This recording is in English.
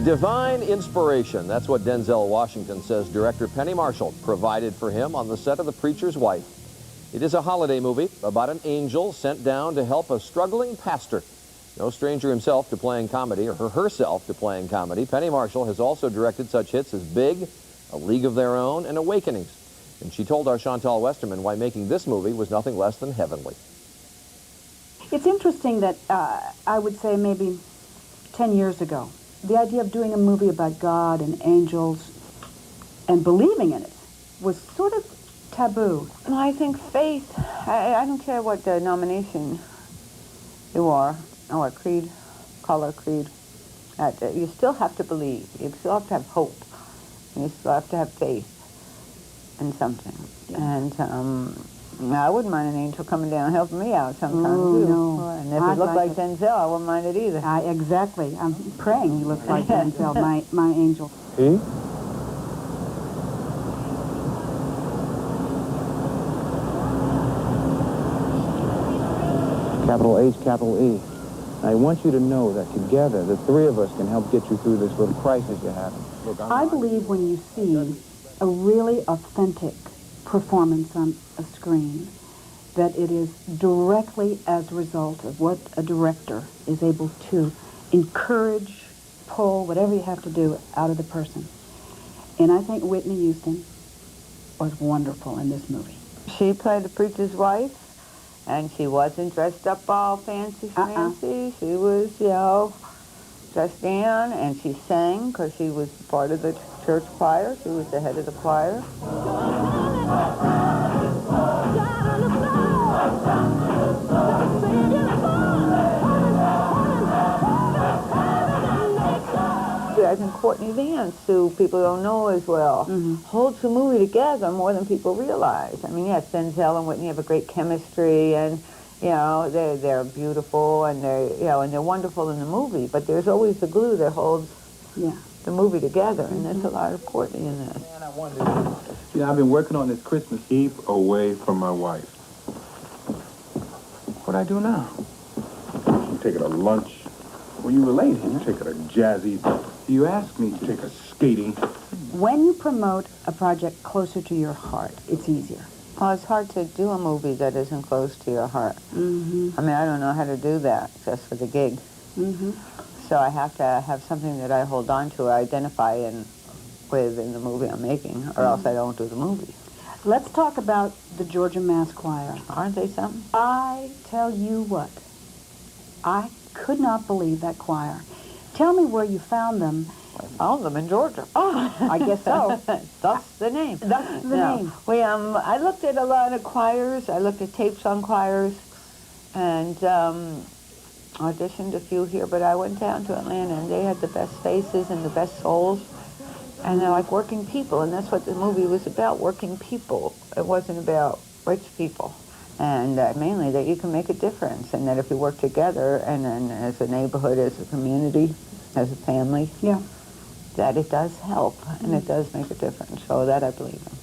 Divine inspiration. That's what Denzel Washington says director Penny Marshall provided for him on the set of The Preacher's Wife. It is a holiday movie about an angel sent down to help a struggling pastor. No stranger himself to playing comedy, or herself to playing comedy, Penny Marshall has also directed such hits as Big, A League of Their Own, and Awakenings. And she told our Chantal Westerman why making this movie was nothing less than heavenly. It's interesting that I would say maybe 10 years ago, the idea of doing a movie about God and angels and believing in it was sort of taboo. Well, I think faith, I don't care what denomination you are, or what creed, color, creed, you still have to believe. You still have to have hope. And you still have to have faith in something. Yeah. And I wouldn't mind an angel coming down and helping me out sometimes, too. No. And if he looked like Denzel, I wouldn't mind it either. Exactly. I'm praying he looks like Denzel, my angel. He? Capital H, capital E. I want you to know that together, the three of us can help get you through this little crisis you're having. Look, I believe when you see a really authentic performance on a screen, that it is directly as a result of what a director is able to encourage, pull, whatever you have to do out of the person. And I think Whitney Houston was wonderful in this movie. She played the preacher's wife, and she wasn't dressed up all fancy. She was, dressed down, and she sang because she was part of the church choir. She was the head of the choir. I think Courtney Vance, who people don't know as well, holds the movie together more than people realize. I mean, yes, Denzel and Whitney have a great chemistry, and they're beautiful, and they're wonderful in the movie. But there's always the glue that holds the movie together, and there's a lot of Courtney in this. Man, I wonder. I've been working on this Christmas Eve away from my wife. What I do now? You take her to lunch. Well, you relate him. You take her to jazzy. You ask me to take her skating. When you promote a project closer to your heart, it's easier. Well, it's hard to do a movie that isn't close to your heart. I mean, I don't know how to do that just for the gig. So I have to have something that I hold on to or identify with in the movie I'm making, or else I don't do the movie. Let's talk about the Georgia Mass Choir. Aren't they something? I tell you what, I could not believe that choir. Tell me where you found them. I found them in Georgia. Oh, I guess so. Thus the name. That's the name. I looked at a lot of choirs. I looked at tapes on choirs, and auditioned a few here. But I went down to Atlanta, and they had the best faces and the best souls, and they're like working people, and that's what the movie was about: working people. It wasn't about rich people. And mainly that you can make a difference, and that if you work together, and then as a neighborhood, as a community, as a family, that it does help, and it does make a difference. So that I believe in.